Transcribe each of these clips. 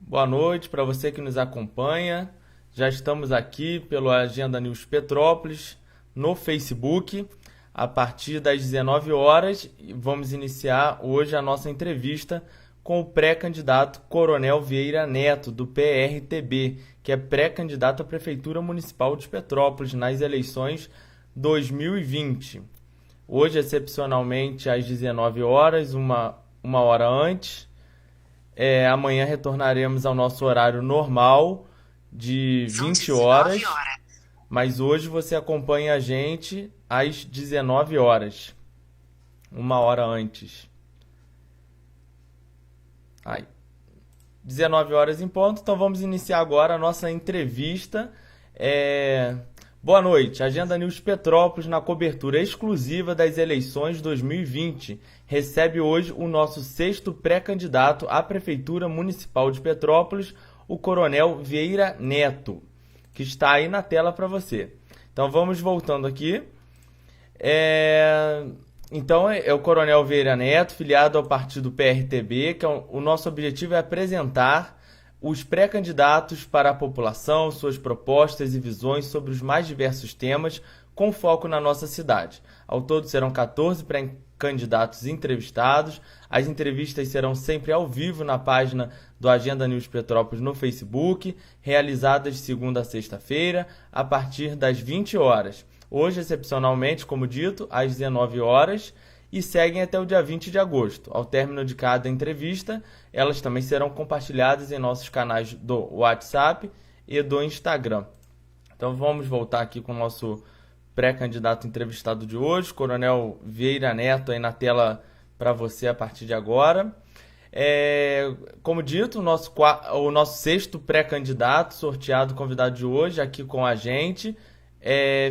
Boa noite para você que nos acompanha. Já estamos aqui pelo Agenda News Petrópolis no Facebook a partir das 19 horas. Vamos iniciar hoje a nossa entrevista com o pré-candidato Coronel Vieira Neto, do PRTB, que é pré-candidato à Prefeitura Municipal de Petrópolis nas eleições 2020. Hoje, excepcionalmente, às 19 horas, uma hora antes. Amanhã retornaremos ao nosso horário normal de 20 horas, mas hoje você acompanha a gente às 19 horas, uma hora antes. 19 horas em ponto, então vamos iniciar agora a nossa entrevista. Boa noite, Agenda News Petrópolis, na cobertura exclusiva das eleições 2020, recebe hoje o nosso sexto pré-candidato à Prefeitura Municipal de Petrópolis, o Coronel Vieira Neto, que está aí na tela para você. Então vamos voltando aqui. Então é o Coronel Vieira Neto, filiado ao partido PRTB, que o nosso objetivo é apresentar os pré-candidatos para a população, suas propostas e visões sobre os mais diversos temas, com foco na nossa cidade. Ao todo serão 14 pré-candidatos entrevistados. As entrevistas serão sempre ao vivo na página do Agenda News Petrópolis no Facebook, realizadas de segunda a sexta-feira, a partir das 20 horas. Hoje, excepcionalmente, como dito, às 19 horas, e seguem até o dia 20 de agosto. Ao término de cada entrevista, elas também serão compartilhadas em nossos canais do WhatsApp e do Instagram. Então vamos voltar aqui com o nosso pré-candidato entrevistado de hoje, Coronel Vieira Neto, aí na tela para você a partir de agora. Como dito, o nosso sexto pré-candidato, sorteado, convidado de hoje, aqui com a gente,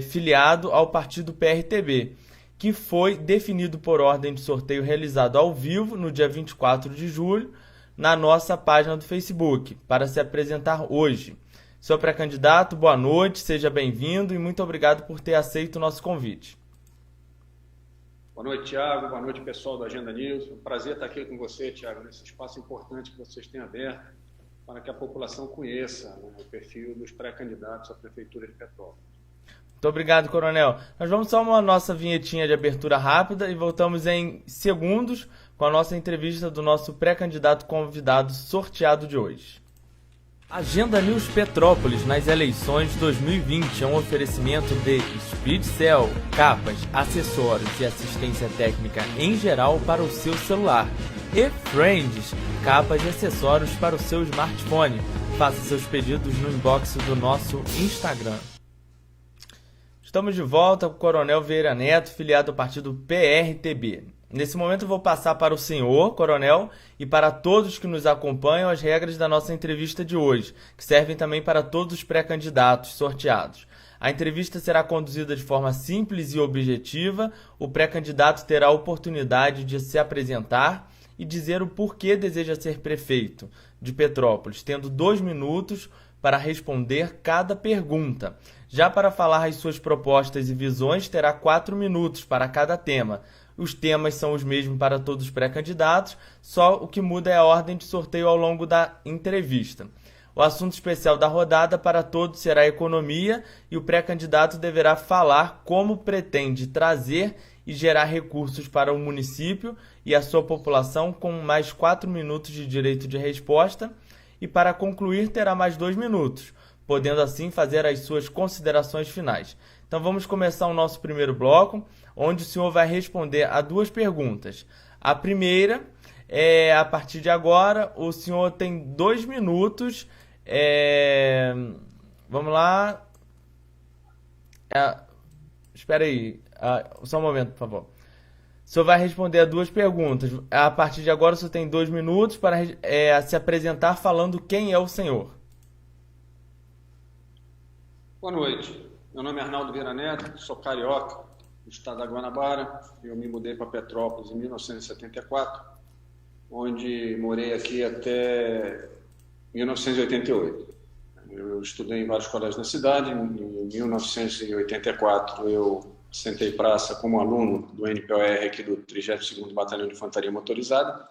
filiado ao partido PRTB, que foi definido por ordem de sorteio realizado ao vivo no dia 24 de julho, na nossa página do Facebook, para se apresentar hoje. Senhor pré-candidato, boa noite, seja bem-vindo e muito obrigado por ter aceito o nosso convite. Boa noite, Thiago. Boa noite, pessoal do Agenda News. Um prazer estar aqui com você, Thiago, nesse espaço importante que vocês têm aberto para que a população conheça, o perfil dos pré-candidatos à Prefeitura de Petrópolis. Muito obrigado, Coronel. Nós vamos só uma nossa vinhetinha de abertura rápida e voltamos em segundos com a nossa entrevista do nosso pré-candidato convidado sorteado de hoje. Agenda News Petrópolis nas eleições 2020 é um oferecimento de Speedcell, capas, acessórios e assistência técnica em geral para o seu celular. E Friends, capas e acessórios para o seu smartphone. Faça seus pedidos no inbox do nosso Instagram. Estamos de volta com o Coronel Vieira Neto, filiado ao partido PRTB. Nesse momento eu vou passar para o senhor, Coronel, e para todos que nos acompanham as regras da nossa entrevista de hoje, que servem também para todos os pré-candidatos sorteados. A entrevista será conduzida de forma simples e objetiva. O pré-candidato terá a oportunidade de se apresentar e dizer o porquê deseja ser prefeito de Petrópolis, tendo 2 minutos para responder cada pergunta. Já para falar as suas propostas e visões, terá 4 minutos para cada tema. Os temas são os mesmos para todos os pré-candidatos, só o que muda é a ordem de sorteio ao longo da entrevista. O assunto especial da rodada para todos será a economia e o pré-candidato deverá falar como pretende trazer e gerar recursos para o município e a sua população, com mais 4 minutos de direito de resposta, e para concluir terá mais 2 minutos, podendo assim fazer as suas considerações finais. Então vamos começar o nosso primeiro bloco, onde o senhor vai responder a 2 perguntas. A primeira é, a partir de agora, o senhor tem 2 minutos. Vamos lá. Espera aí, só um momento, por favor. O senhor vai responder a 2 perguntas. A partir de agora, o senhor tem 2 minutos para se apresentar falando quem é o senhor. Boa noite. Meu nome é Arnaldo Vieira Neto, sou carioca, do estado da Guanabara. Eu me mudei para Petrópolis em 1974, onde morei aqui até 1988. Eu estudei em vários colégios na cidade. Em 1984, eu sentei praça como aluno do NPOR aqui do 32º Batalhão de Infantaria Motorizada.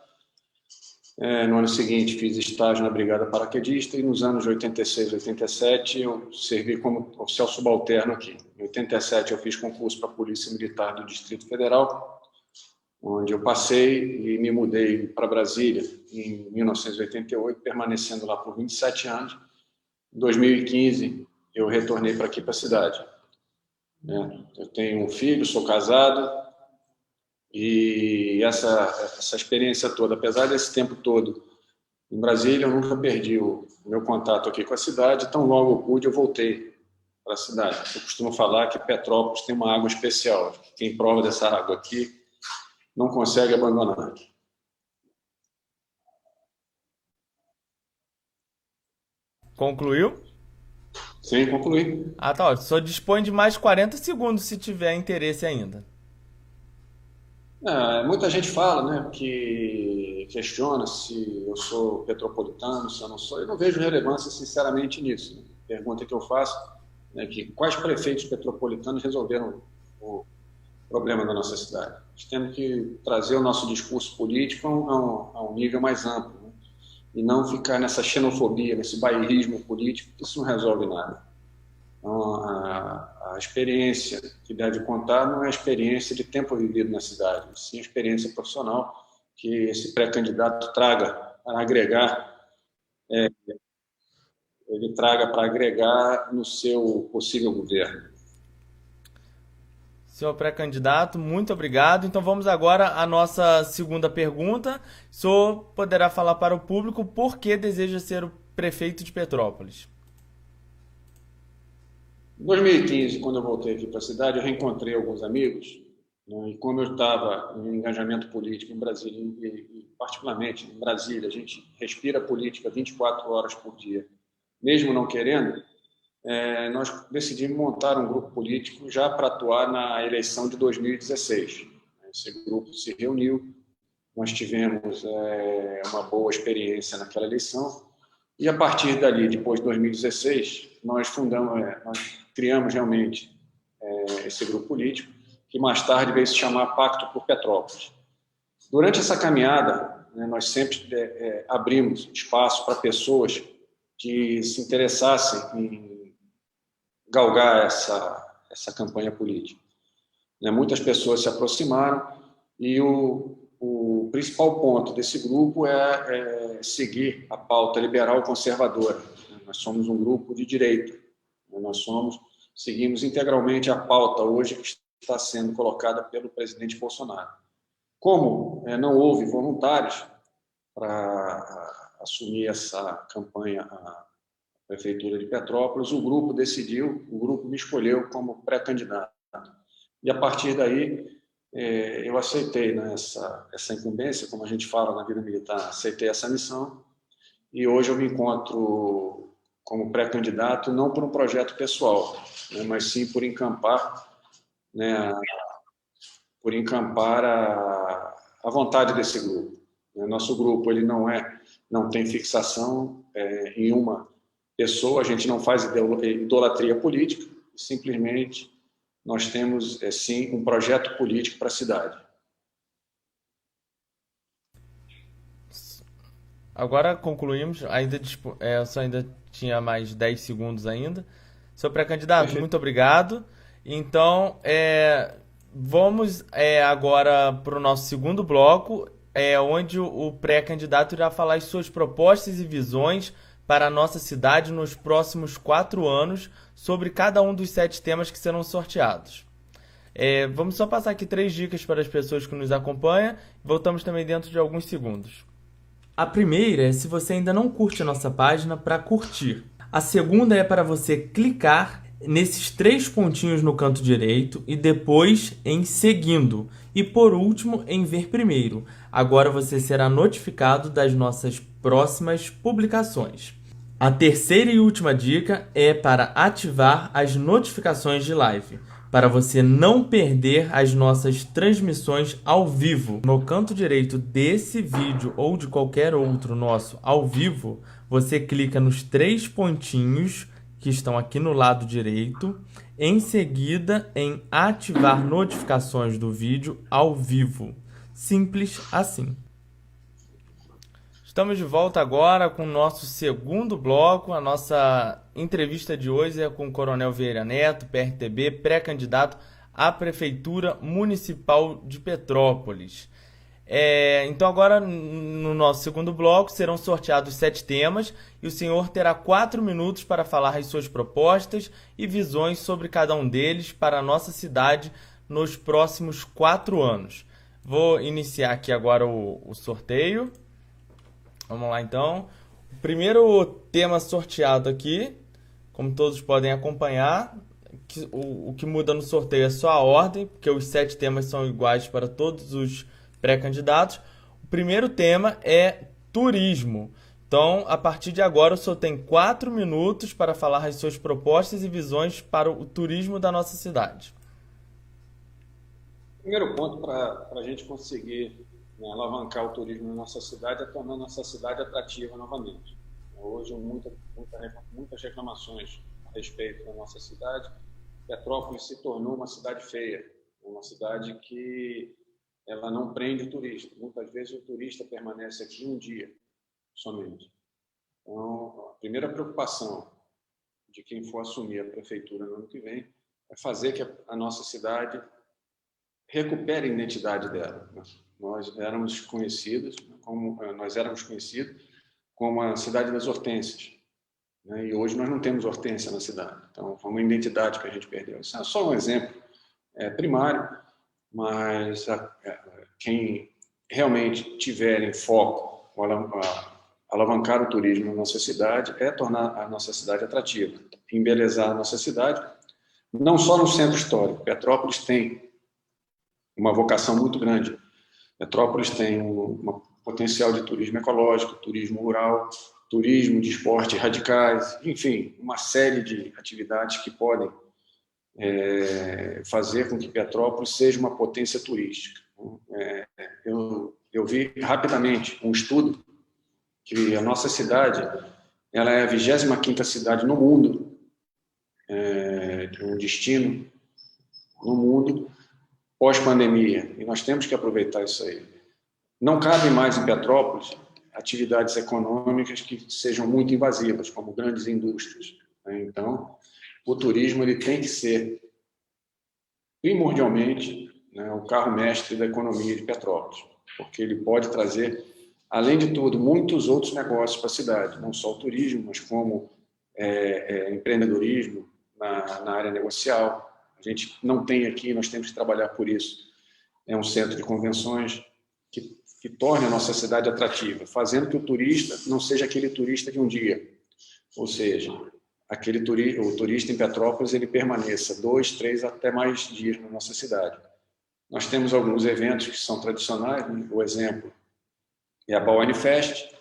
No ano seguinte, fiz estágio na Brigada Paraquedista e nos anos 86 e 87 eu servi como oficial subalterno aqui. Em 87 eu fiz concurso para a Polícia Militar do Distrito Federal, onde eu passei e me mudei para Brasília em 1988, permanecendo lá por 27 anos. Em 2015 eu retornei para aqui, para a cidade. Eu tenho um filho, sou casado, e essa experiência toda, apesar desse tempo todo em Brasília, eu nunca perdi o meu contato aqui com a cidade. Tão logo eu pude, eu voltei para a cidade. Eu costumo falar que Petrópolis tem uma água especial. Quem prova dessa água aqui não consegue abandonar. Concluiu? Sim, concluí. Ah, tá ótimo. Só dispõe de mais 40 segundos se tiver interesse ainda. Muita gente fala, né, que questiona se eu sou petropolitano, se eu não sou. Eu não vejo relevância, sinceramente, nisso. Né? Pergunta que eu faço é que quais prefeitos petropolitanos resolveram o problema da nossa cidade? Nós temos que trazer o nosso discurso político a um nível mais amplo, né? E não ficar nessa xenofobia, nesse bairrismo político, que isso não resolve nada. Então, a experiência que deve contar não é a experiência de tempo vivido na cidade, sim a experiência profissional que esse pré-candidato traga para agregar, ele traga para agregar no seu possível governo. Senhor pré-candidato, muito obrigado. Então vamos agora à nossa segunda pergunta. O senhor poderá falar para o público por que deseja ser o prefeito de Petrópolis. Em 2015, quando eu voltei aqui para a cidade, eu reencontrei alguns amigos, né, e como eu estava em engajamento político em Brasília, e particularmente em Brasília, a gente respira política 24 horas por dia, mesmo não querendo, nós decidimos montar um grupo político já para atuar na eleição de 2016. Esse grupo se reuniu, nós tivemos uma boa experiência naquela eleição, e a partir dali, depois de 2016, nós criamos realmente esse grupo político, que mais tarde veio se chamar Pacto por Petrópolis. Durante essa caminhada, nós sempre abrimos espaço para pessoas que se interessassem em galgar essa campanha política. Muitas pessoas se aproximaram e o principal ponto desse grupo é seguir a pauta liberal conservadora. Nós somos um grupo de direita. Seguimos integralmente a pauta hoje que está sendo colocada pelo presidente Bolsonaro. Como não houve voluntários para assumir essa campanha à Prefeitura de Petrópolis, o grupo me escolheu como pré-candidato. E a partir daí, eu aceitei, né, essa incumbência, como a gente fala na vida militar, aceitei essa missão, e hoje eu me encontro como pré-candidato, não por um projeto pessoal, né, mas sim por encampar, né, a vontade desse grupo. Nosso grupo ele não tem fixação em uma pessoa, a gente não faz idolatria política, simplesmente nós temos, sim, um projeto político para a cidade. Agora concluímos, só ainda tinha mais 10 segundos ainda. Senhor pré-candidato, muito obrigado. Então, vamos agora para o nosso segundo bloco, onde o pré-candidato irá falar as suas propostas e visões para a nossa cidade nos próximos 4 anos, sobre cada um dos 7 temas que serão sorteados. Vamos só passar aqui 3 dicas para as pessoas que nos acompanham. Voltamos também dentro de alguns segundos. A primeira é se você ainda não curte a nossa página, para curtir. A segunda é para você clicar nesses 3 pontinhos no canto direito e depois em seguindo. E por último, em ver primeiro. Agora você será notificado das nossas próximas publicações. A terceira e última dica é para ativar as notificações de live, para você não perder as nossas transmissões ao vivo. No canto direito desse vídeo ou de qualquer outro nosso ao vivo, você clica nos 3 pontinhos que estão aqui no lado direito, em seguida em ativar notificações do vídeo ao vivo. Simples assim. Estamos de volta agora com o nosso segundo bloco. A nossa entrevista de hoje é com o Coronel Vieira Neto, PRTB, pré-candidato à Prefeitura Municipal de Petrópolis. Então agora no nosso segundo bloco serão sorteados 7 temas e o senhor terá 4 minutos para falar as suas propostas e visões sobre cada um deles para a nossa cidade nos próximos 4 anos. Vou iniciar aqui agora o sorteio. Vamos lá então. O primeiro tema sorteado aqui, como todos podem acompanhar, o que muda no sorteio é só a ordem, porque os 7 temas são iguais para todos os pré-candidatos. O primeiro tema é turismo. Então, a partir de agora, o senhor tem 4 minutos para falar as suas propostas e visões para o turismo da nossa cidade. Primeiro ponto para a gente conseguir, né, alavancar o turismo na nossa cidade é tornar a nossa cidade atrativa novamente. Hoje, muitas reclamações a respeito da nossa cidade. Petrópolis se tornou uma cidade feia, uma cidade que ela não prende o turista. Muitas vezes o turista permanece aqui um dia somente. Então, a primeira preocupação de quem for assumir a prefeitura no ano que vem é fazer que a nossa cidade recupere a identidade dela. Nós éramos conhecidos como a cidade das hortênsias, né? E hoje nós não temos hortênsia na cidade. Então, foi uma identidade que a gente perdeu. Isso é só um exemplo primário, mas quem realmente tiver em foco alavancar o turismo na nossa cidade é tornar a nossa cidade atrativa, embelezar a nossa cidade, não só no centro histórico. Petrópolis tem uma vocação muito grande. Petrópolis tem um potencial de turismo ecológico, turismo rural, turismo de esportes radicais, enfim, uma série de atividades que podem fazer com que Petrópolis seja uma potência turística. Eu vi rapidamente um estudo que a nossa cidade ela é a 25ª cidade no mundo, de um destino no mundo pós-pandemia, e nós temos que aproveitar isso aí. Não cabe mais em Petrópolis atividades econômicas que sejam muito invasivas, como grandes indústrias, né? Então, o turismo ele tem que ser primordialmente, né, o carro-mestre da economia de Petrópolis, porque ele pode trazer, além de tudo, muitos outros negócios para a cidade, não só o turismo, mas como empreendedorismo na área negocial. A gente não tem aqui, nós temos que trabalhar por isso. É um centro de convenções que torne a nossa cidade atrativa, fazendo que o turista não seja aquele turista de um dia, ou seja, o turista em Petrópolis ele permaneça 2, 3 até mais dias na nossa cidade. Nós temos alguns eventos que são tradicionais, né? O exemplo é a Bauane Fest,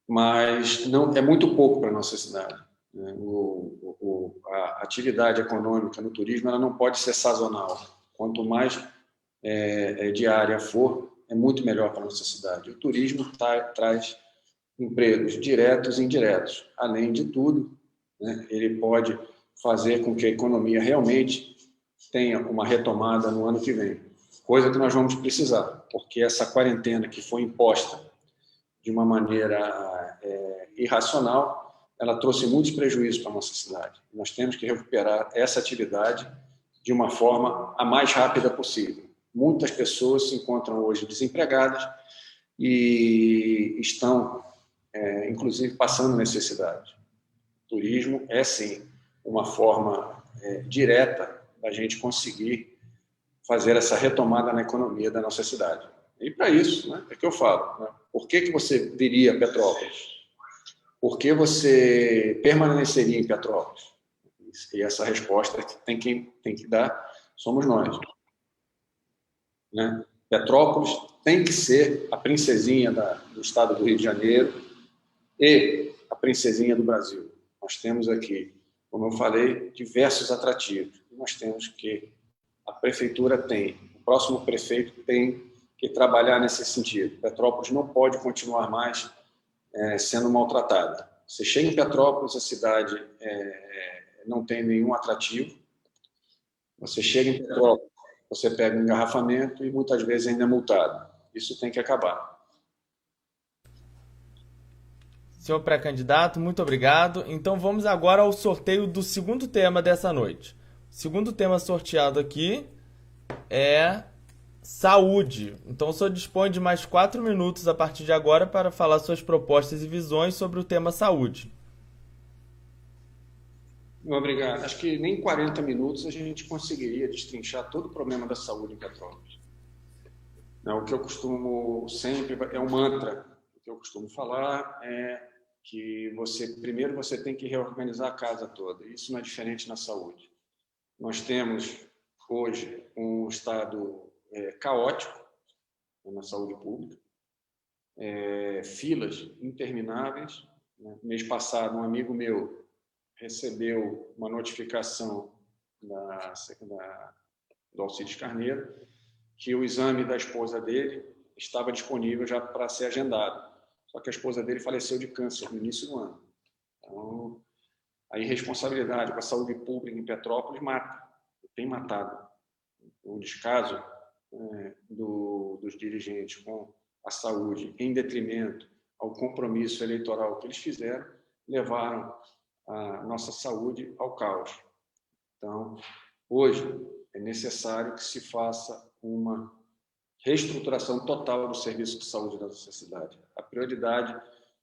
mas não é muito pouco para a nossa cidade. A atividade econômica no turismo ela não pode ser sazonal. Quanto mais diária for, é muito melhor para a nossa cidade. O turismo traz empregos diretos e indiretos. Além de tudo, né, ele pode fazer com que a economia realmente tenha uma retomada no ano que vem, coisa que nós vamos precisar, porque essa quarentena que foi imposta de uma maneira irracional, ela trouxe muitos prejuízos para a nossa cidade. Nós temos que recuperar essa atividade de uma forma a mais rápida possível. Muitas pessoas se encontram hoje desempregadas e estão, inclusive, passando necessidade. O turismo é, sim, uma forma direta da gente conseguir fazer essa retomada na economia da nossa cidade. E para isso, né, é que eu falo, né, por que você viria a Petrópolis? Por que você permaneceria em Petrópolis? E essa resposta tem que dar somos nós. Né? Petrópolis tem que ser a princesinha do estado do Rio de Janeiro e a princesinha do Brasil. Nós temos aqui, como eu falei, diversos atrativos. Nós temos que, a prefeitura o próximo prefeito tem que trabalhar nesse sentido. Petrópolis não pode continuar mais sendo maltratada. Você chega em Petrópolis, a cidade não tem nenhum atrativo. Você chega em Petrópolis, você pega um engarrafamento e muitas vezes ainda é multado. Isso tem que acabar. Senhor pré-candidato, muito obrigado. Então vamos agora ao sorteio do segundo tema dessa noite. O segundo tema sorteado aqui é saúde. Então o senhor dispõe de mais 4 minutos a partir de agora para falar suas propostas e visões sobre o tema saúde. Obrigado. Acho que nem 40 minutos a gente conseguiria destrinchar todo o problema da saúde em Petrópolis. O que eu costumo sempre, é um mantra, o que eu costumo falar é que primeiro você tem que reorganizar a casa toda. Isso não é diferente na saúde. Nós temos hoje um estado caótico na saúde pública, filas intermináveis. Mês passado, um amigo meu recebeu uma notificação do Alcides Carneiro que o exame da esposa dele estava disponível já para ser agendado. Só que a esposa dele faleceu de câncer no início do ano. Então, a irresponsabilidade com a saúde pública em Petrópolis tem matado. O descaso dos dirigentes com a saúde em detrimento ao compromisso eleitoral que eles fizeram, levaram a nossa saúde ao caos. Então, hoje é necessário que se faça uma reestruturação total do serviço de saúde da nossa cidade. A prioridade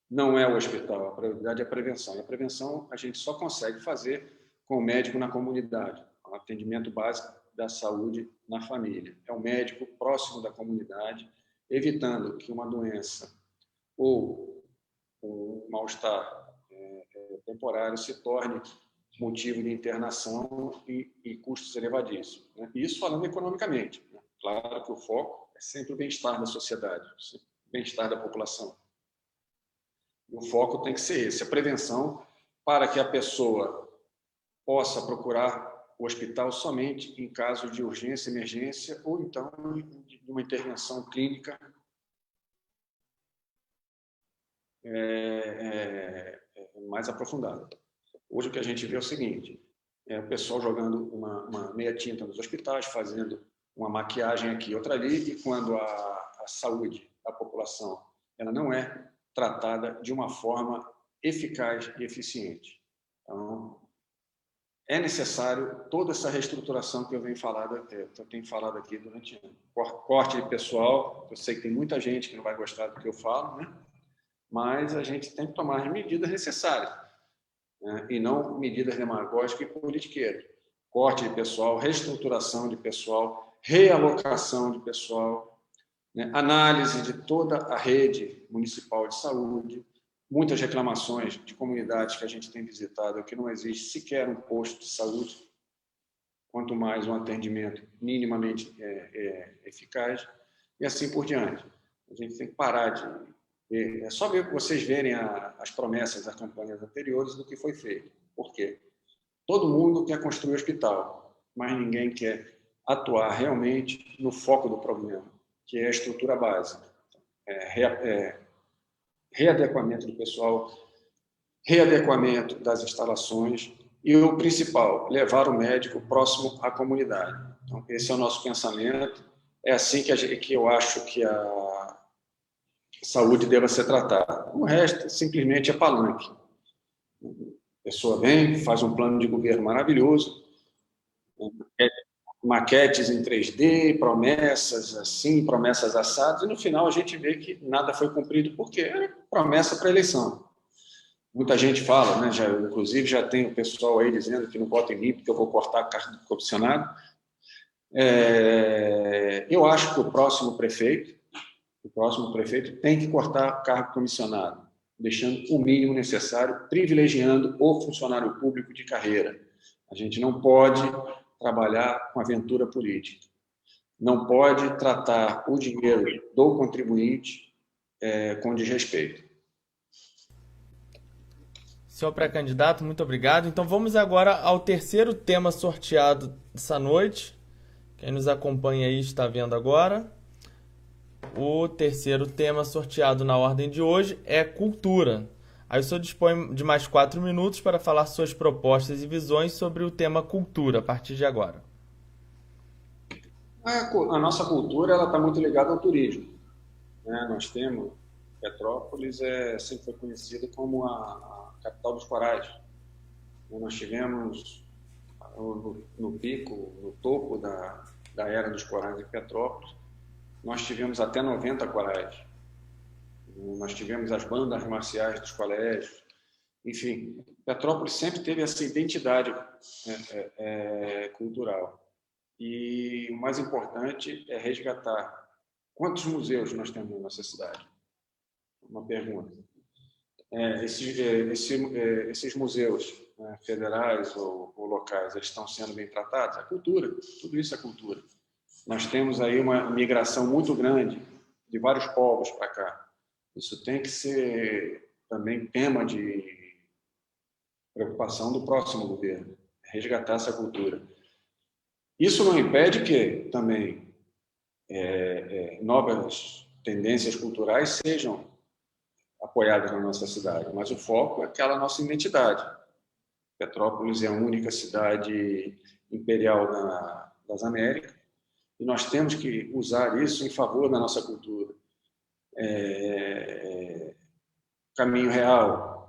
não é o hospital, a prioridade é a prevenção. E a prevenção a gente só consegue fazer com o médico na comunidade, o atendimento básico da saúde na família. É o médico próximo da comunidade, evitando que uma doença ou um mal-estar temporário se torne motivo de internação e custos elevadíssimos. Isso falando economicamente. Claro que o foco é sempre o bem-estar da sociedade, o bem-estar da população. E o foco tem que ser esse, a prevenção, para que a pessoa possa procurar o hospital somente em caso de urgência, emergência, ou então de uma intervenção clínica mais aprofundada. Hoje o que a gente vê é o seguinte, o pessoal jogando uma meia tinta nos hospitais, fazendo uma maquiagem aqui, outra ali, e quando a saúde da população ela não é tratada de uma forma eficaz e eficiente. Então, é necessário toda essa reestruturação que eu tenho falado aqui durante anos. Corte de pessoal, eu sei que tem muita gente que não vai gostar do que eu falo, né? Mas a gente tem que tomar as medidas necessárias, né? E não medidas demagógicas e politiqueiras. Corte de pessoal, reestruturação de pessoal, realocação de pessoal, né? Análise de toda a rede municipal de saúde, muitas reclamações de comunidades que a gente tem visitado que não existe sequer um posto de saúde, quanto mais um atendimento minimamente eficaz, e assim por diante. A gente tem que parar de... É só ver vocês verem as promessas das campanhas anteriores do que foi feito. Por quê? Todo mundo quer construir hospital, mas ninguém quer atuar realmente no foco do problema, que é a estrutura básica. Readequamento do pessoal, readequamento das instalações e o principal, levar o médico próximo à comunidade. Então, esse é o nosso pensamento. É assim que eu acho que a saúde deva ser tratada. O resto simplesmente é palanque. A pessoa vem, faz um plano de governo maravilhoso, maquetes em 3D, promessas assim, promessas assadas, e no final a gente vê que nada foi cumprido, porque é promessa para a eleição. Muita gente fala, né, inclusive já tem o pessoal aí dizendo que não vota em mim porque eu vou cortar a carta do comissionado. Eu acho que o próximo prefeito tem que cortar o cargo comissionado, deixando o mínimo necessário, privilegiando o funcionário público de carreira. A gente não pode trabalhar com aventura política. Não pode tratar o dinheiro do contribuinte com desrespeito. Senhor pré-candidato, muito obrigado. Então vamos agora ao terceiro tema sorteado dessa noite. Quem nos acompanha aí está vendo agora. O terceiro tema sorteado na ordem de hoje é cultura. Aí o senhor dispõe de mais 4 minutos para falar suas propostas e visões sobre o tema cultura, a partir de agora. A nossa cultura está muito ligada ao turismo, né? Nós temos Petrópolis sempre foi conhecida como a capital dos corais. Nós tivemos no pico, no topo da era dos corais em Petrópolis, nós tivemos até 90 corais. Nós tivemos as bandas marciais dos colégios. Enfim, Petrópolis sempre teve essa identidade cultural. E o mais importante é resgatar. Quantos museus nós temos na nossa cidade? Uma pergunta. Esses museus, né, federais ou locais, eles estão sendo bem tratados? A cultura, tudo isso é cultura. Nós temos aí uma migração muito grande de vários povos para cá. Isso tem que ser também tema de preocupação do próximo governo, resgatar essa cultura. Isso não impede que também novas tendências culturais sejam apoiadas na nossa cidade, mas o foco é aquela nossa identidade. Petrópolis é a única cidade imperial das Américas e nós temos que usar isso em favor da nossa cultura. Caminho Real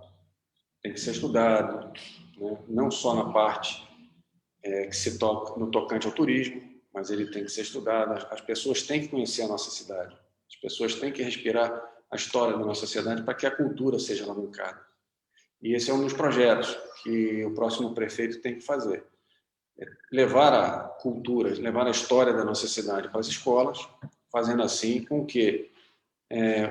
tem que ser estudado, né? Não só na parte que se toca no tocante ao turismo, mas ele tem que ser estudado. As pessoas têm que conhecer a nossa cidade, as pessoas têm que respirar a história da nossa cidade para que a cultura seja alavancada. E esse é um dos projetos que o próximo prefeito tem que fazer. Levar a cultura, levar a história da nossa cidade para as escolas, fazendo assim com que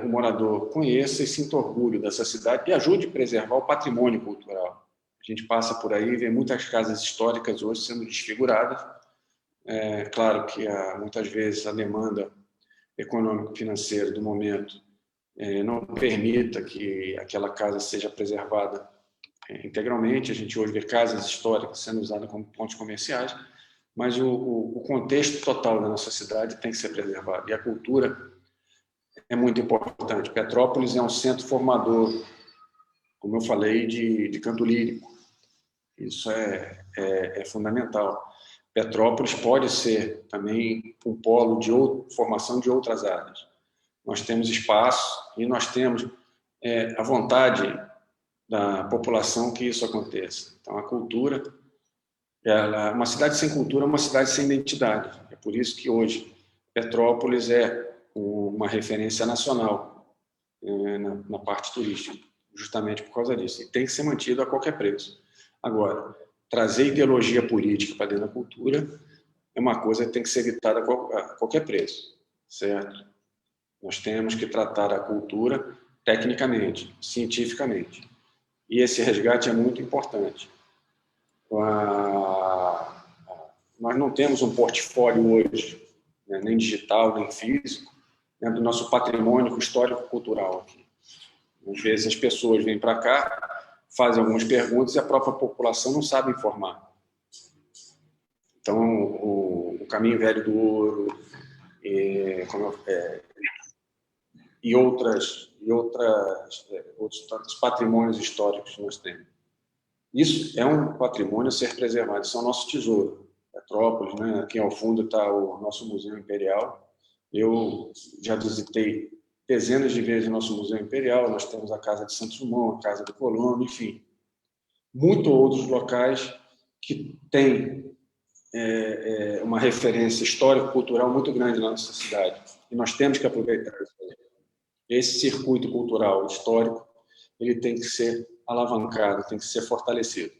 o morador conheça e sinta orgulho dessa cidade e ajude a preservar o patrimônio cultural. A gente passa por aí e vê muitas casas históricas hoje sendo desfiguradas. Claro que muitas vezes a demanda econômico-financeira do momento não permita que aquela casa seja preservada integralmente. A gente hoje vê casas históricas sendo usadas como pontos comerciais, mas o contexto total da nossa cidade tem que ser preservado. E a cultura é muito importante. Petrópolis é um centro formador, como eu falei, de canto lírico. Isso é fundamental. Petrópolis pode ser também um polo de formação de outras áreas. Nós temos espaço e nós temos a vontade da população que isso aconteça. Então, a cultura, uma cidade sem cultura é uma cidade sem identidade. É por isso que hoje Petrópolis é uma referência nacional na parte turística, justamente por causa disso. E tem que ser mantido a qualquer preço. Agora, trazer ideologia política para dentro da cultura é uma coisa que tem que ser evitada a qualquer preço, certo? Nós temos que tratar a cultura tecnicamente, cientificamente. E esse resgate é muito importante. Nós não temos um portfólio hoje, né, nem digital, nem físico, né, do nosso patrimônio histórico-cultural aqui. Às vezes as pessoas vêm para cá, fazem algumas perguntas e a própria população não sabe informar. Então, o Caminho Velho do Ouro e outros patrimônios históricos que nós temos. Isso é um patrimônio a ser preservado, isso é o nosso tesouro. Petrópolis, né? Aqui ao fundo está o nosso Museu Imperial. Eu já visitei dezenas de vezes o nosso Museu Imperial, nós temos a Casa de Santos Dumont, a Casa do Colono, enfim. Muitos outros locais que têm uma referência histórico-cultural muito grande na nossa cidade. E nós temos que aproveitar isso. Esse circuito cultural histórico, ele tem que ser alavancado, tem que ser fortalecido.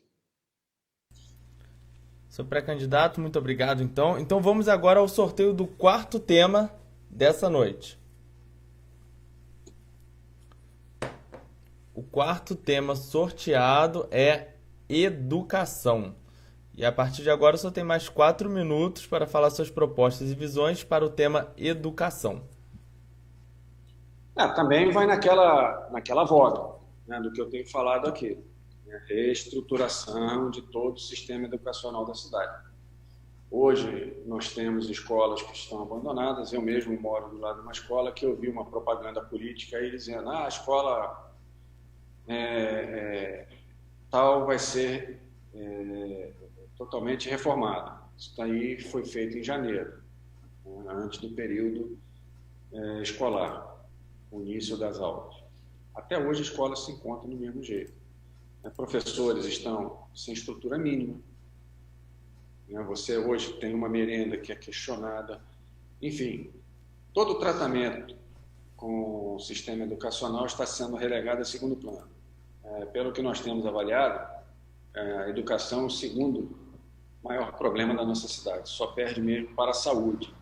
Seu pré-candidato, muito obrigado, então. Então vamos agora ao sorteio do quarto tema dessa noite. O quarto tema sorteado é educação. E a partir de agora só tem mais 4 minutos para falar suas propostas e visões para o tema educação. Também vai naquela voga, né, do que eu tenho falado aqui. A reestruturação de todo o sistema educacional da cidade. Hoje, nós temos escolas que estão abandonadas. Eu mesmo moro do lado de uma escola que eu vi uma propaganda política aí dizendo a escola tal vai ser totalmente reformada. Isso daí foi feito em janeiro, antes do período escolar. o início das aulas. Até hoje a escola se encontra do mesmo jeito. Professores estão sem estrutura mínima. Você hoje tem uma merenda que é questionada. Enfim, todo o tratamento com o sistema educacional está sendo relegado a segundo plano. Pelo que nós temos avaliado, a educação é o segundo maior problema da nossa cidade. Só perde mesmo para a saúde.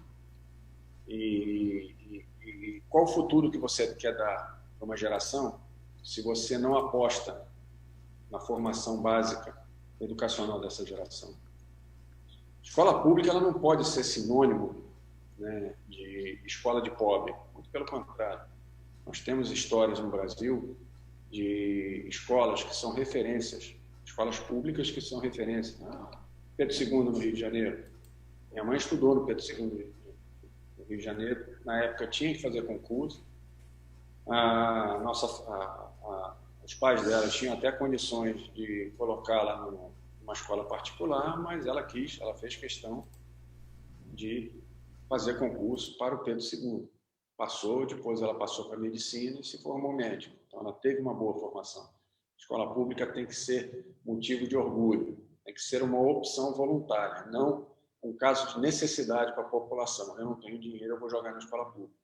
E qual o futuro que você quer dar para uma geração se você não aposta na formação básica educacional dessa geração? Escola pública ela não pode ser sinônimo, né, de escola de pobre. Muito pelo contrário. Nós temos histórias no Brasil de escolas que são referências, escolas públicas que são referências. Pedro II, no Rio de Janeiro. Minha mãe estudou no Pedro II, no Rio de Janeiro. Na época tinha que fazer concurso. Os pais dela tinham até condições de colocá-la numa escola particular, mas ela fez questão de fazer concurso para o Pedro II. Depois ela passou para a medicina e se formou médico. Então ela teve uma boa formação. A escola pública tem que ser motivo de orgulho, tem que ser uma opção voluntária, não um caso de necessidade para a população. Eu não tenho dinheiro, eu vou jogar na escola pública.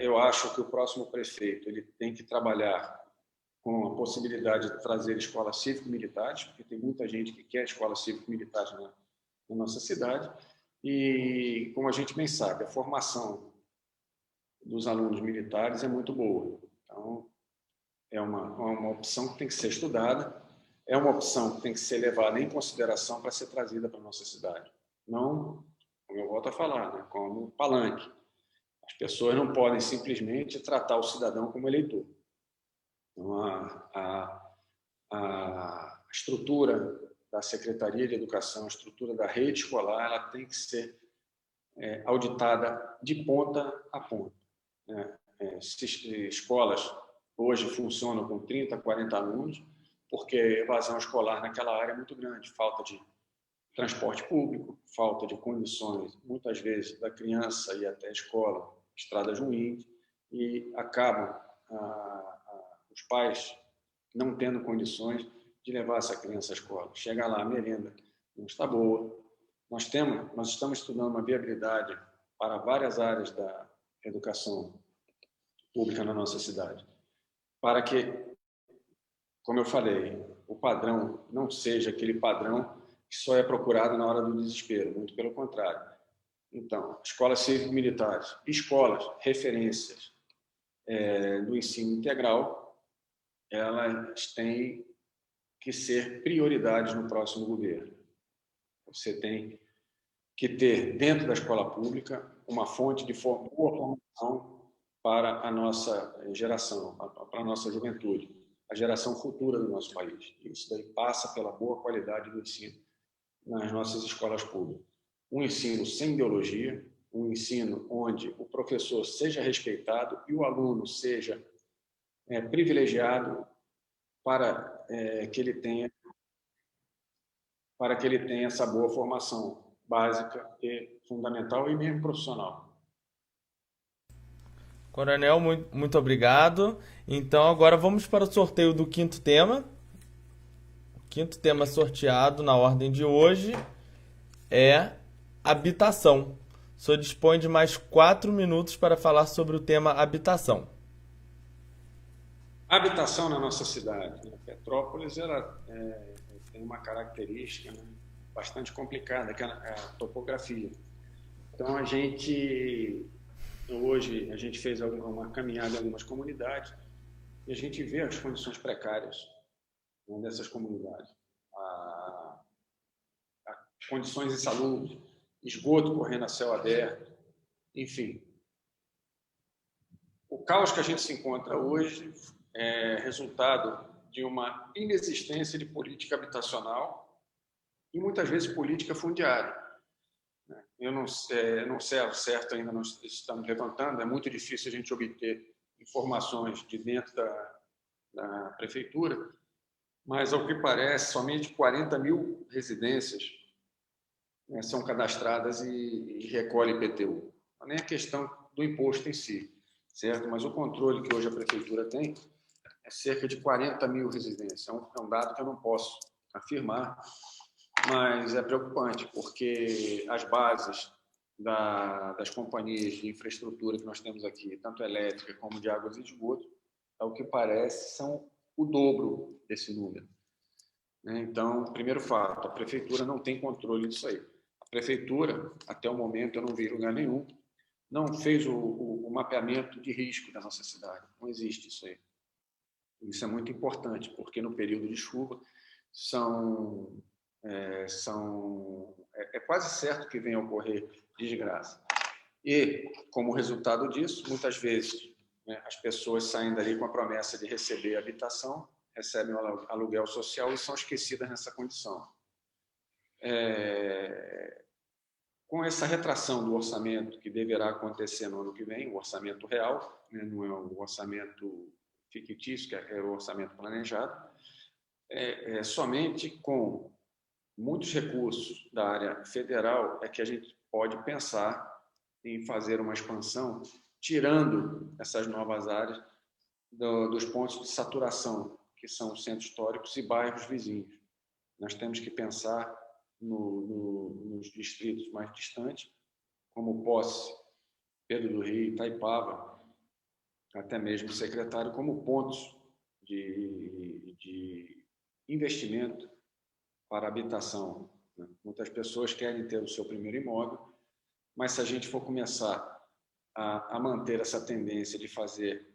Eu acho que o próximo prefeito ele tem que trabalhar com a possibilidade de trazer escolas cívico-militares, porque tem muita gente que quer escolas cívico-militares na nossa cidade, e, como a gente bem sabe, a formação dos alunos militares é muito boa. Então, é uma opção que tem que ser estudada, é uma opção que tem que ser levada em consideração para ser trazida para a nossa cidade. Não, como eu volto a falar, né, como palanque. As pessoas não podem simplesmente tratar o cidadão como eleitor. Então, a estrutura da Secretaria de Educação, a estrutura da rede escolar, ela tem que ser auditada de ponta a ponta. Escolas hoje funcionam com 30, 40 alunos, porque a evasão escolar naquela área é muito grande, falta de transporte público, falta de condições, muitas vezes, da criança ir até a escola, estradas ruins, e acabam os pais não tendo condições de levar essa criança à escola. Chega lá, a merenda não está boa. Nós estamos estudando uma viabilidade para várias áreas da educação pública na nossa cidade, para que, como eu falei, o padrão não seja aquele padrão que só é procurado na hora do desespero, muito pelo contrário. Então, escolas cívico-militares, escolas, referências do ensino integral, elas têm que ser prioridades no próximo governo. Você tem que ter, dentro da escola pública, uma fonte de boa formação para a nossa geração, para a nossa juventude, a geração futura do nosso país. Isso daí passa pela boa qualidade do ensino nas nossas escolas públicas. Um ensino sem ideologia, um ensino onde o professor seja respeitado e o aluno seja privilegiado para que ele tenha essa boa formação básica e fundamental e mesmo profissional. Coronel, muito obrigado. Então agora vamos para o sorteio do quinto tema. O quinto tema sorteado na ordem de hoje é habitação. O senhor dispõe de mais 4 minutos para falar sobre o tema habitação. A habitação na nossa cidade, Petrópolis, ela tem uma característica, né, bastante complicada, que é a topografia. Então, hoje a gente fez uma caminhada em algumas comunidades e a gente vê as condições precárias, né, dessas comunidades. Condições insalubres, esgoto correndo a céu aberto, enfim. O caos que a gente se encontra hoje é resultado de uma inexistência de política habitacional e muitas vezes política fundiária. Eu não sei ao certo, ainda não estamos levantando, é muito difícil a gente obter informações de dentro da prefeitura, mas, ao que parece, somente 40 mil residências são cadastradas e recolhem IPTU. Nem a questão do imposto em si. certo? Mas o controle que hoje a prefeitura tem é cerca de 40 mil residências. É um dado que eu não posso afirmar, mas é preocupante, porque as bases das companhias de infraestrutura que nós temos aqui, tanto elétrica como de águas e esgoto, ao que parece, são o dobro desse número. Então, primeiro fato, a prefeitura não tem controle disso aí. A prefeitura, até o momento, eu não vi em lugar nenhum, não fez o mapeamento de risco da nossa cidade. Não existe isso aí. Isso é muito importante, porque no período de chuva é quase certo que venha a ocorrer desgraça. E, como resultado disso, muitas vezes, né, as pessoas saem dali com a promessa de receber habitação, recebem o aluguel social e são esquecidas nessa condição. Com essa retração do orçamento que deverá acontecer no ano que vem, o orçamento real, né, não é o orçamento fictício, que é o orçamento planejado, somente com muitos recursos da área federal é que a gente pode pensar em fazer uma expansão, tirando essas novas áreas dos pontos de saturação, que são os centros históricos e bairros vizinhos. Nós temos que pensar nos distritos mais distantes, como Posse, Pedro do Rio, Itaipava, até mesmo Secretário, como pontos de investimento para habitação. Muitas pessoas querem ter o seu primeiro imóvel, mas se a gente for começar a manter essa tendência de fazer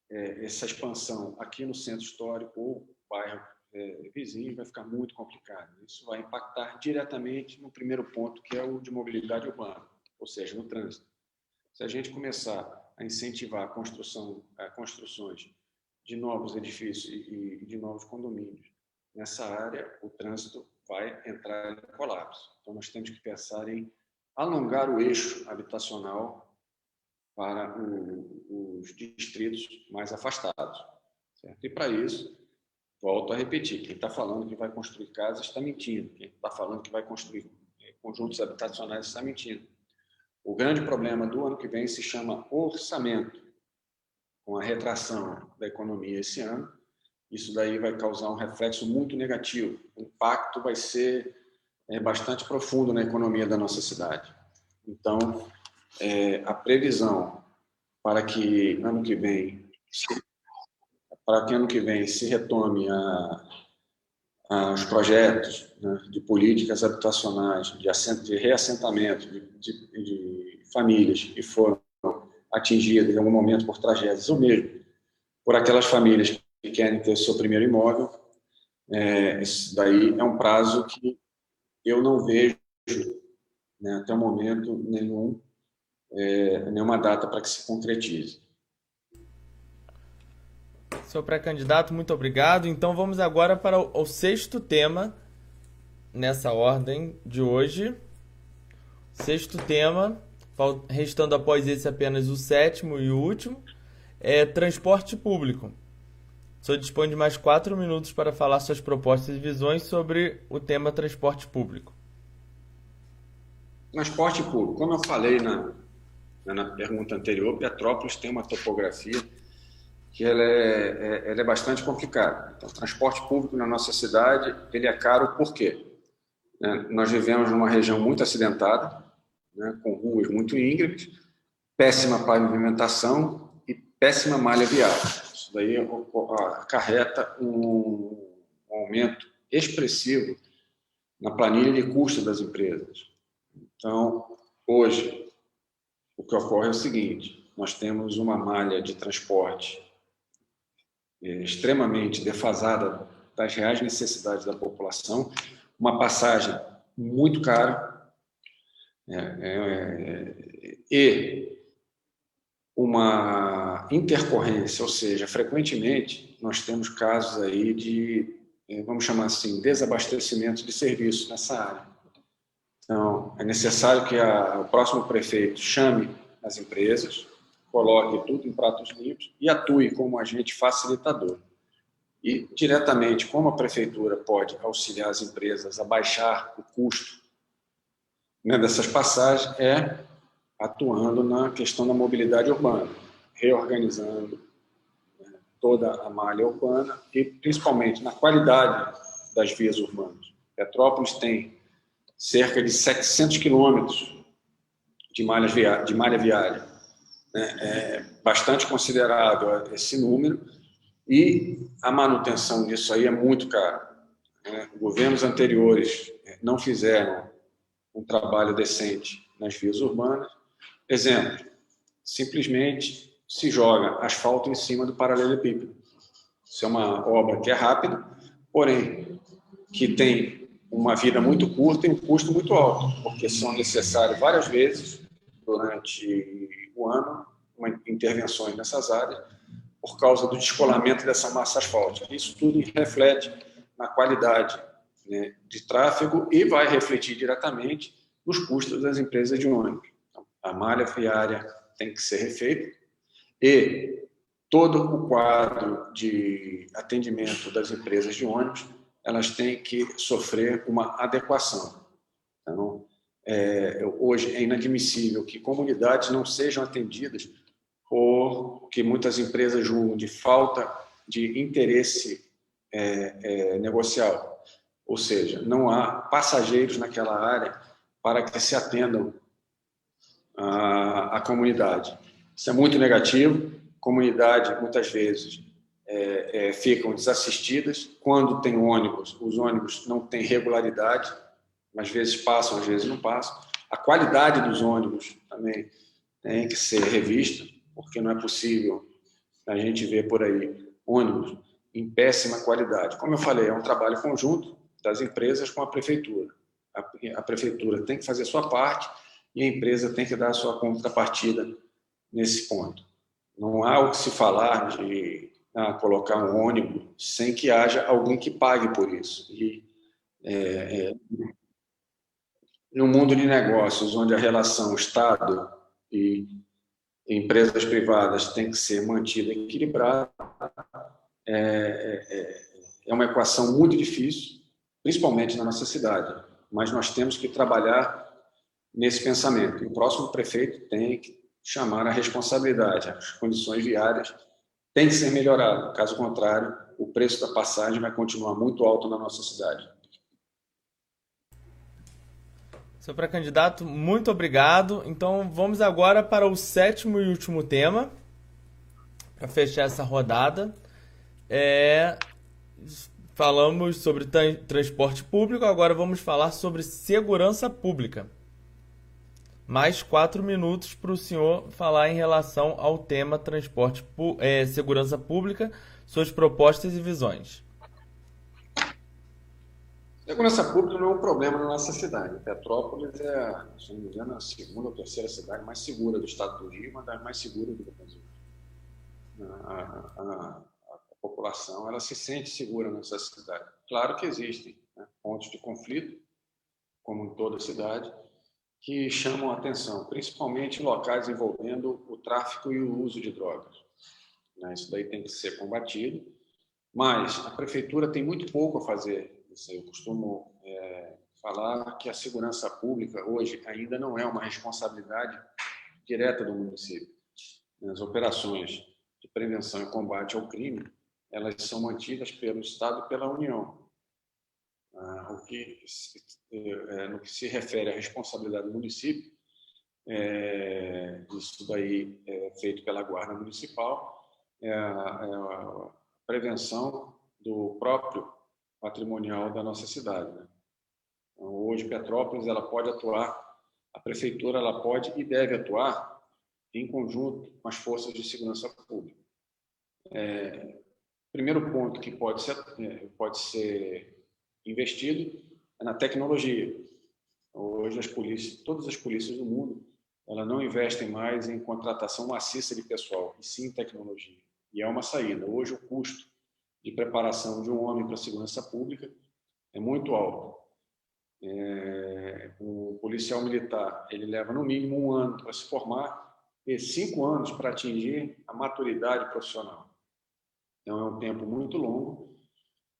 essa expansão aqui no centro histórico ou bairro vizinho, vai ficar muito complicado. Isso vai impactar diretamente no primeiro ponto, que é o de mobilidade urbana, ou seja, no trânsito. Se a gente começar a incentivar a construções de novos edifícios e de novos condomínios nessa área, o trânsito vai entrar em colapso. Então, nós temos que pensar em alongar o eixo habitacional para os distritos mais afastados. Certo? E, para isso, volto a repetir, quem está falando que vai construir casas está mentindo, quem está falando que vai construir conjuntos habitacionais está mentindo. O grande problema do ano que vem se chama orçamento. Com a retração da economia esse ano, isso daí vai causar um reflexo muito negativo. O impacto vai ser bastante profundo na economia da nossa cidade. Então, a previsão para que ano que vem se retome os projetos, né, de políticas habitacionais, de reassentamento de famílias que foram atingidas em algum momento por tragédias, ou mesmo por aquelas famílias que querem ter o seu primeiro imóvel, isso daí é um prazo que eu não vejo, né, até o momento, nenhuma data para que se concretize. Senhor pré-candidato, muito obrigado. Então vamos agora para o sexto tema, nessa ordem de hoje. Sexto tema, restando após esse apenas o sétimo e o último, é transporte público. O senhor dispõe de mais 4 minutos para falar suas propostas e visões sobre o tema transporte público. Transporte público. Como eu falei na pergunta anterior, Petrópolis tem uma topografia que ela é bastante complicada. Então, o transporte público na nossa cidade ele é caro por quê? Nós vivemos numa região muito acidentada, né, com ruas muito íngremes, péssima pavimentação e péssima malha viária. Isso daí acarreta um aumento expressivo na planilha de custos das empresas. Então, hoje, o que ocorre é o seguinte: nós temos uma malha de transporte extremamente defasada das reais necessidades da população, uma passagem muito cara e uma intercorrência, ou seja, frequentemente nós temos casos aí de, vamos chamar assim, desabastecimento de serviços nessa área. Então, é necessário que o próximo prefeito chame as empresas, coloque tudo em pratos limpos e atue como agente facilitador. E, diretamente, como a prefeitura pode auxiliar as empresas a baixar o custo, né, dessas passagens, atuando na questão da mobilidade urbana, reorganizando toda a malha urbana e, principalmente, na qualidade das vias urbanas. Petrópolis tem cerca de 700 quilômetros de malha viária. É bastante considerável esse número e a manutenção disso aí é muito cara. Governos anteriores não fizeram um trabalho decente nas vias urbanas. Exemplo, simplesmente se joga asfalto em cima do paralelepípedo. Isso é uma obra que é rápida, porém, que tem uma vida muito curta e um custo muito alto, porque são necessárias várias vezes durante o ano intervenções nessas áreas por causa do descolamento dessa massa asfáltica. Isso tudo reflete na qualidade, né, de tráfego e vai refletir diretamente nos custos das empresas de ônibus. Então, a malha viária tem que ser refeita e todo o quadro de atendimento das empresas de ônibus, elas têm que sofrer uma adequação. Então, hoje é inadmissível que comunidades não sejam atendidas por que muitas empresas julgam de falta de interesse negocial. Ou seja, não há passageiros naquela área para que se atendam à comunidade. Isso é muito negativo. Comunidade, muitas vezes, ficam desassistidas. Quando tem ônibus, os ônibus não têm regularidade, às vezes passam, às vezes não passam. A qualidade dos ônibus também tem que ser revista, porque não é possível a gente ver por aí ônibus em péssima qualidade. Como eu falei, é um trabalho conjunto das empresas com a prefeitura. A prefeitura tem que fazer a sua parte e a empresa tem que dar a sua contrapartida nesse ponto. Não há o que se falar de colocar um ônibus sem que haja alguém que pague por isso. E no mundo de negócios, onde a relação Estado e empresas privadas tem que ser mantida equilibrada, é uma equação muito difícil, principalmente na nossa cidade, mas nós temos que trabalhar nesse pensamento. E o próximo prefeito tem que chamar a responsabilidade, as condições viárias têm que ser melhoradas, caso contrário, o preço da passagem vai continuar muito alto na nossa cidade. Seu pré-candidato, muito obrigado. Então vamos agora para o 7º e último tema, para fechar essa rodada. Falamos sobre transporte público, agora vamos falar sobre segurança pública. Mais 4 minutos para o senhor falar em relação ao tema segurança pública, suas propostas e visões. Segurança pública não é um problema na nossa cidade. Petrópolis é, se não me engano, a segunda ou terceira cidade mais segura do estado do Rio, uma das mais seguras do Brasil. A população ela se sente segura nessa cidade. Claro que existem, né, pontos de conflito, como em toda cidade, que chamam a atenção, principalmente em locais envolvendo o tráfico e o uso de drogas. Isso daí tem que ser combatido, mas a prefeitura tem muito pouco a fazer. Eu costumo falar que a segurança pública hoje ainda não é uma responsabilidade direta do município. As operações de prevenção e combate ao crime, elas são mantidas pelo Estado e pela União. No que se refere à responsabilidade do município, isso daí é feito pela Guarda Municipal, a prevenção do próprio patrimonial da nossa cidade, né? Então, hoje, Petrópolis ela pode atuar, a prefeitura ela pode e deve atuar em conjunto com as forças de segurança pública. Primeiro ponto que pode ser investido é na tecnologia. Hoje todas as polícias do mundo, elas não investem mais em contratação maciça de pessoal, e sim em tecnologia. E é uma saída. Hoje o custo de preparação de um homem para a segurança pública é muito alto. O policial militar ele leva no mínimo 1 ano para se formar e 5 anos para atingir a maturidade profissional. Então é um tempo muito longo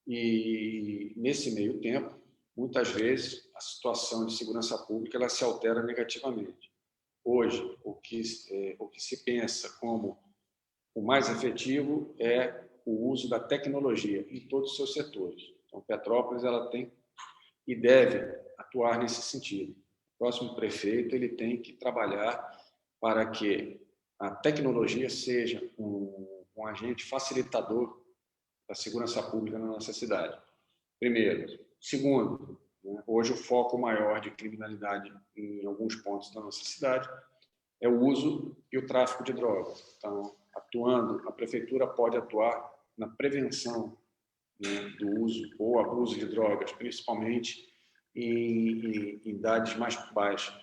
e nesse meio tempo, muitas vezes a situação de segurança pública ela se altera negativamente. Hoje o que se pensa como o mais efetivo é o uso da tecnologia em todos os seus setores. Então, Petrópolis ela tem e deve atuar nesse sentido. O próximo prefeito ele tem que trabalhar para que a tecnologia seja um agente facilitador da segurança pública na nossa cidade. Primeiro. Segundo, hoje o foco maior de criminalidade em alguns pontos da nossa cidade é o uso e o tráfico de drogas. Então, a prefeitura pode atuar na prevenção, né, do uso ou abuso de drogas, principalmente em idades mais baixas,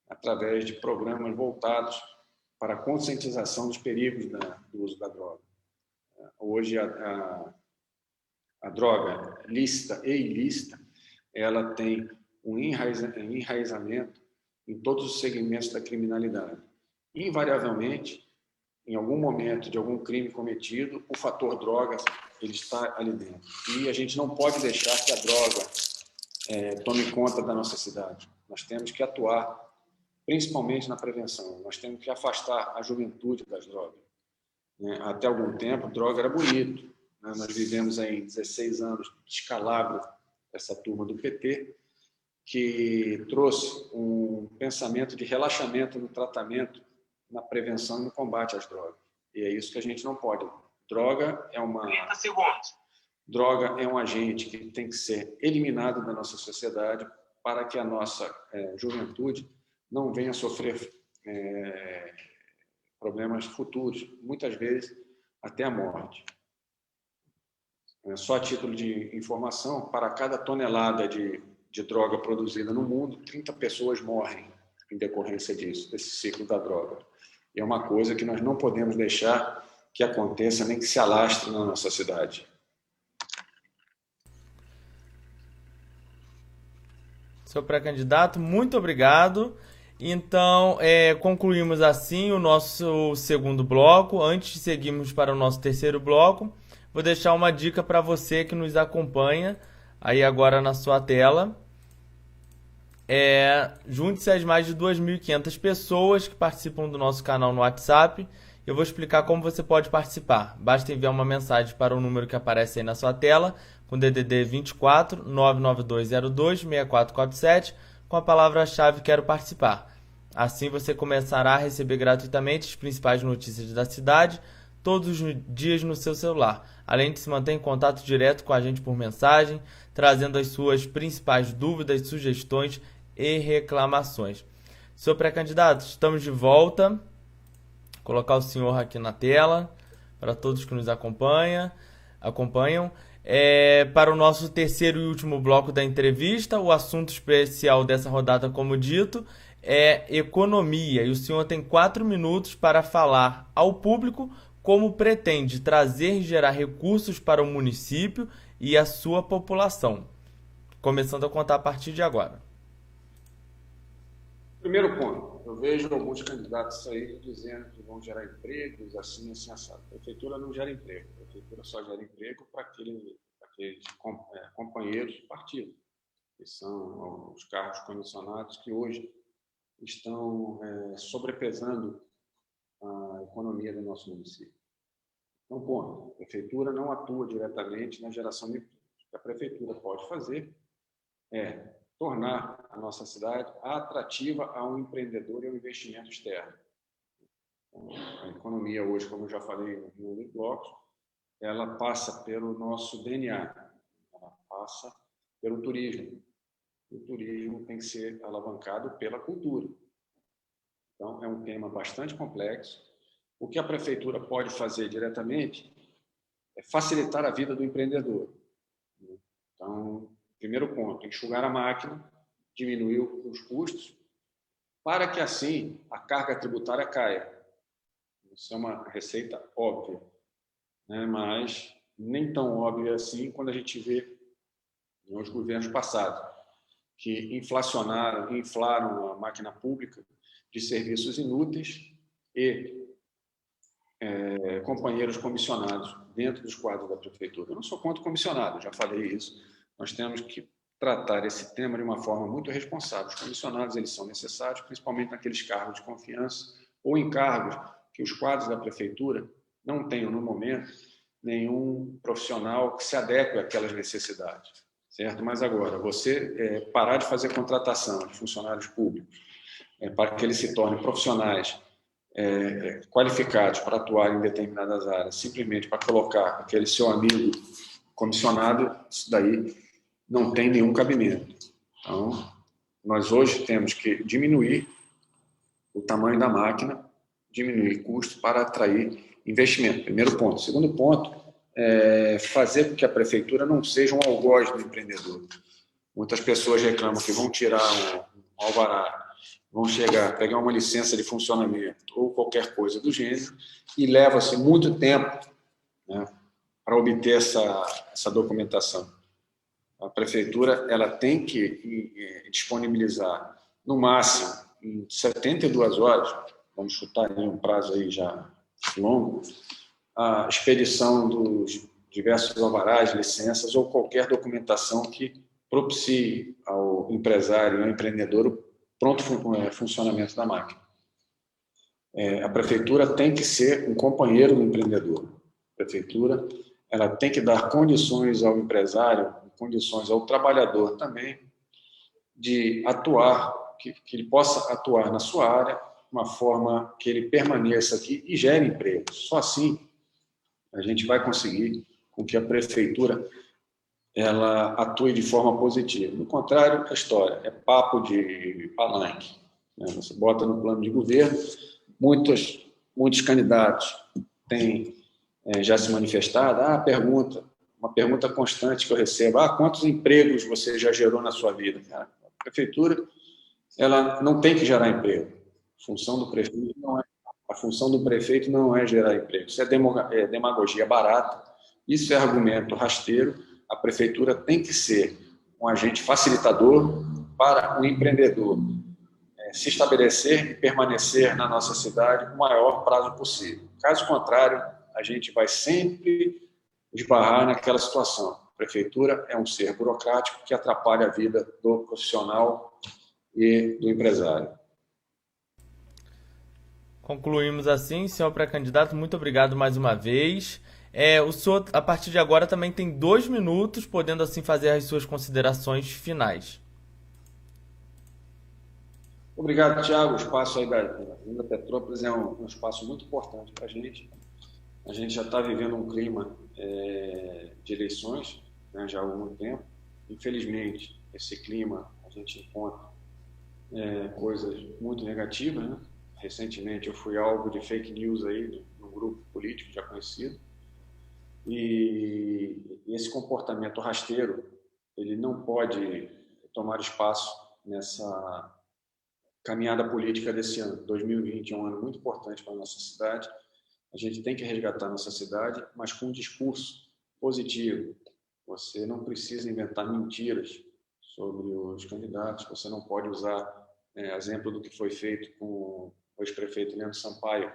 através de programas voltados para a conscientização dos perigos do uso da droga. Hoje, a droga lícita e ilícita, ela tem um enraizamento em todos os segmentos da criminalidade. Invariavelmente, em algum momento de algum crime cometido, o fator droga ele está ali dentro. E a gente não pode deixar que a droga tome conta da nossa cidade. Nós temos que atuar principalmente na prevenção. Nós temos que afastar a juventude das drogas. Até algum tempo, droga era bonito. Nós vivemos aí 16 anos de descalabro essa turma do PT, que trouxe um pensamento de relaxamento no tratamento, na prevenção e no combate às drogas. E é isso que a gente não pode. Droga é 30 segundos. Droga é um agente que tem que ser eliminado da nossa sociedade para que a nossa juventude não venha sofrer problemas futuros, muitas vezes até a morte. Só a título de informação, para cada tonelada de droga produzida no mundo, 30 pessoas morrem em decorrência disso, desse ciclo da droga. E é uma coisa que nós não podemos deixar que aconteça, nem que se alastre na nossa cidade. Seu pré-candidato, muito obrigado. Então, concluímos assim o nosso segundo bloco. Antes de seguirmos para o nosso terceiro bloco, vou deixar uma dica para você que nos acompanha aí agora na sua tela. Junte-se às mais de 2.500 pessoas que participam do nosso canal no WhatsApp. Eu vou explicar como você pode participar. Basta enviar uma mensagem para o número que aparece aí na sua tela, com DDD 24 99202 6447, com a palavra-chave Quero Participar. Assim você começará a receber gratuitamente as principais notícias da cidade, todos os dias no seu celular, além de se manter em contato direto com a gente por mensagem, trazendo as suas principais dúvidas, sugestões e reclamações. Senhor pré-candidato, estamos de volta. Vou colocar o senhor aqui na tela, para todos que nos acompanham. Para o nosso terceiro e último bloco da entrevista, o assunto especial dessa rodada, como dito, é economia. E o senhor tem 4 minutos para falar ao público como pretende trazer e gerar recursos para o município e a sua população. Começando a contar a partir de agora. Primeiro ponto, eu vejo alguns candidatos aí dizendo que vão gerar empregos, assim, assado. A prefeitura não gera emprego, a prefeitura só gera emprego para aqueles companheiros do partido, que são os cargos comissionados que hoje estão sobrepesando a economia do nosso município. Então, ponto, a prefeitura não atua diretamente na geração de emprego. O que a prefeitura pode fazer é tornar a nossa cidade atrativa a um empreendedor e ao investimento externo. A economia hoje, como eu já falei no outro bloco, ela passa pelo nosso DNA, ela passa pelo turismo. O turismo tem que ser alavancado pela cultura. Então, é um tema bastante complexo. O que a prefeitura pode fazer diretamente é facilitar a vida do empreendedor. Então, primeiro ponto, enxugar a máquina, diminuir os custos, para que assim a carga tributária caia. Isso é uma receita óbvia, né? Mas nem tão óbvia assim quando a gente vê nos governos passados, que inflaram a máquina pública de serviços inúteis e companheiros comissionados dentro dos quadros da prefeitura. Eu não sou contra comissionados, já falei isso. Nós temos que tratar esse tema de uma forma muito responsável. Os comissionados eles são necessários, principalmente naqueles cargos de confiança ou em cargos que os quadros da prefeitura não tenho, no momento, nenhum profissional que se adeque àquelas necessidades, certo? Mas agora, você parar de fazer contratação de funcionários públicos para que eles se tornem profissionais qualificados para atuar em determinadas áreas, simplesmente para colocar aquele seu amigo comissionado, isso daí não tem nenhum cabimento. Então, nós hoje temos que diminuir o tamanho da máquina, diminuir custo para atrair investimento. Primeiro ponto. Segundo ponto, fazer com que a prefeitura não seja um algoz do empreendedor. Muitas pessoas reclamam que vão tirar um alvará, vão chegar, pegar uma licença de funcionamento ou qualquer coisa do gênero e leva-se muito tempo, né, para obter essa documentação. A prefeitura ela tem que disponibilizar, no máximo, em 72 horas, vamos chutar em um prazo aí já longo, a expedição dos diversos alvarás, licenças ou qualquer documentação que propicie ao empresário, ao empreendedor, o pronto funcionamento da máquina. A prefeitura tem que ser um companheiro do empreendedor. A prefeitura ela tem que dar condições ao empresário, condições ao trabalhador também, de atuar, que ele possa atuar na sua área, de uma forma que ele permaneça aqui e gere emprego. Só assim a gente vai conseguir com que a prefeitura ela atue de forma positiva. No contrário, a história é papo de palanque, né? Você bota no plano de governo, muitos candidatos têm já se manifestado. Uma pergunta constante que eu recebo: quantos empregos você já gerou na sua vida? A prefeitura ela não tem que gerar emprego. A função do prefeito não é gerar emprego. Isso é demagogia barata, isso é argumento rasteiro. A prefeitura tem que ser um agente facilitador para o empreendedor se estabelecer e permanecer na nossa cidade o maior prazo possível. Caso contrário, a gente vai sempre esbarrar naquela situação. A prefeitura é um ser burocrático que atrapalha a vida do profissional e do empresário. Concluímos assim, senhor pré-candidato, muito obrigado mais uma vez. O senhor, a partir de agora, também tem 2 minutos, podendo assim fazer as suas considerações finais. Obrigado, Thiago. O espaço aí da Vinda Petrópolis é um espaço muito importante para a gente. A gente já está vivendo um clima de eleições, né, já há algum tempo. Infelizmente, esse clima a gente encontra coisas muito negativas, né? Recentemente eu fui alvo de fake news aí de um grupo político já conhecido. E esse comportamento rasteiro, ele não pode tomar espaço nessa caminhada política desse ano. 2020 é um ano muito importante para a nossa cidade. A gente tem que resgatar a nossa cidade, mas com um discurso positivo. Você não precisa inventar mentiras sobre os candidatos, você não pode usar exemplo do que foi feito com o ex-prefeito Leandro Sampaio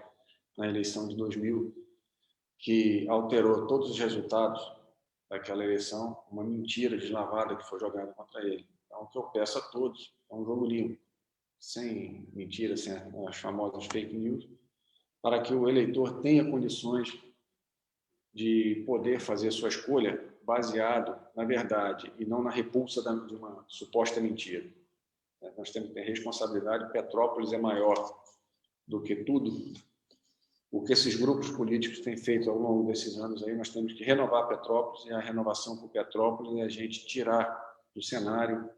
na eleição de 2000, que alterou todos os resultados daquela eleição, uma mentira deslavada que foi jogada contra ele. Então, o que eu peço a todos é um jogo limpo, sem mentiras, sem as famosas fake news, para que o eleitor tenha condições de poder fazer sua escolha baseado na verdade e não na repulsa de uma suposta mentira. Nós temos que ter responsabilidade. Petrópolis é maior do que tudo o que esses grupos políticos têm feito ao longo desses anos aí. Nós temos que renovar Petrópolis, e a renovação por Petrópolis é a gente tirar do cenário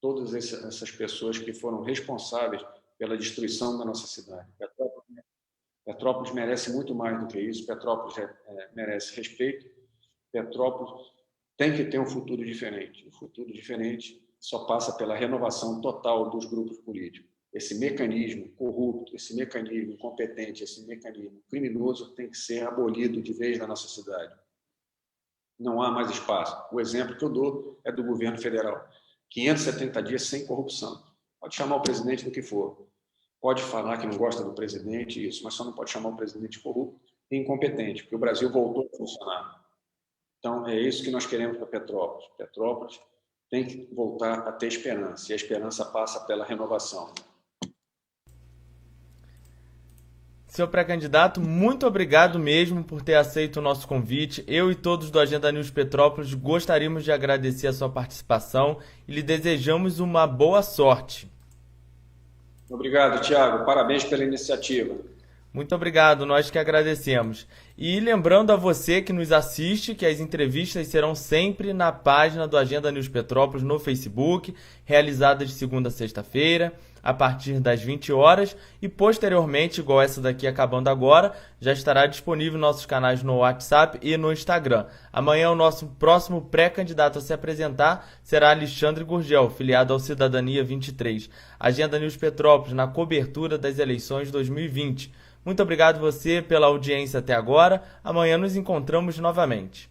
todas essas pessoas que foram responsáveis pela destruição da nossa cidade. Petrópolis merece muito mais do que isso. Petrópolis merece respeito. Petrópolis tem que ter um futuro diferente. O futuro diferente só passa pela renovação total dos grupos políticos. Esse mecanismo corrupto, esse mecanismo incompetente, esse mecanismo criminoso tem que ser abolido de vez na nossa cidade. Não há mais espaço. O exemplo que eu dou é do governo federal. 570 dias sem corrupção. Pode chamar o presidente do que for. Pode falar que não gosta do presidente, isso, mas só não pode chamar o presidente corrupto e incompetente, porque o Brasil voltou a funcionar. Então, é isso que nós queremos para Petrópolis. Petrópolis tem que voltar a ter esperança, e a esperança passa pela renovação. Senhor pré-candidato, muito obrigado mesmo por ter aceito o nosso convite. Eu e todos do Agenda News Petrópolis gostaríamos de agradecer a sua participação e lhe desejamos uma boa sorte. Obrigado, Thiago. Parabéns pela iniciativa. Muito obrigado, nós que agradecemos. E lembrando a você que nos assiste que as entrevistas serão sempre na página do Agenda News Petrópolis no Facebook, realizadas de segunda a sexta-feira, a partir das 20 horas, e posteriormente, igual essa daqui acabando agora, já estará disponível em nossos canais no WhatsApp e no Instagram. Amanhã o nosso próximo pré-candidato a se apresentar será Alexandre Gurgel, filiado ao Cidadania 23. Agenda News Petrópolis na cobertura das eleições 2020. Muito obrigado você pela audiência até agora. Amanhã nos encontramos novamente.